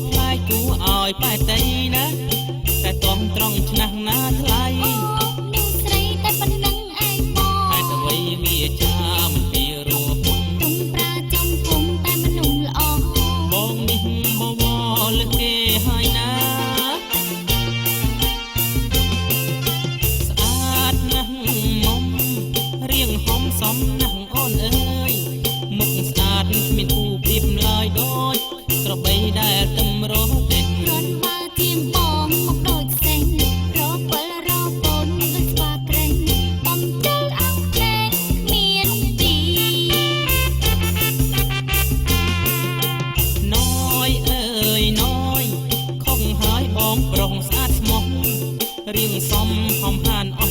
ផ្លាយគូឲ្យបែតៃណាតែតោះត្រង់ឆ្នាំងណាថ្លៃនេះស្រីតែប៉ុណ្ណឹងឯងបងហេតុអ្វីវាចាំពីរោះទុំប្រើចំពុំតែមនុស្សល្អបងនេះបវរលើគេហើយណាស្អាតណាស់មុំរៀងហំសំណាស់អូនអើយមុខស្អាតគ្មានគូប្រៀបឡើយដូចក្របីដែលទឹមរស់ទេរនបើទៀងបងមកដូចផ្សេងរពិលរពូនដូចស្វាក្រែងបំជិលអង្កេតគ្មានទីណយអើយណយខុសហើយបងប្រុសស្អាតស្មោះរៀងសំហំហានអ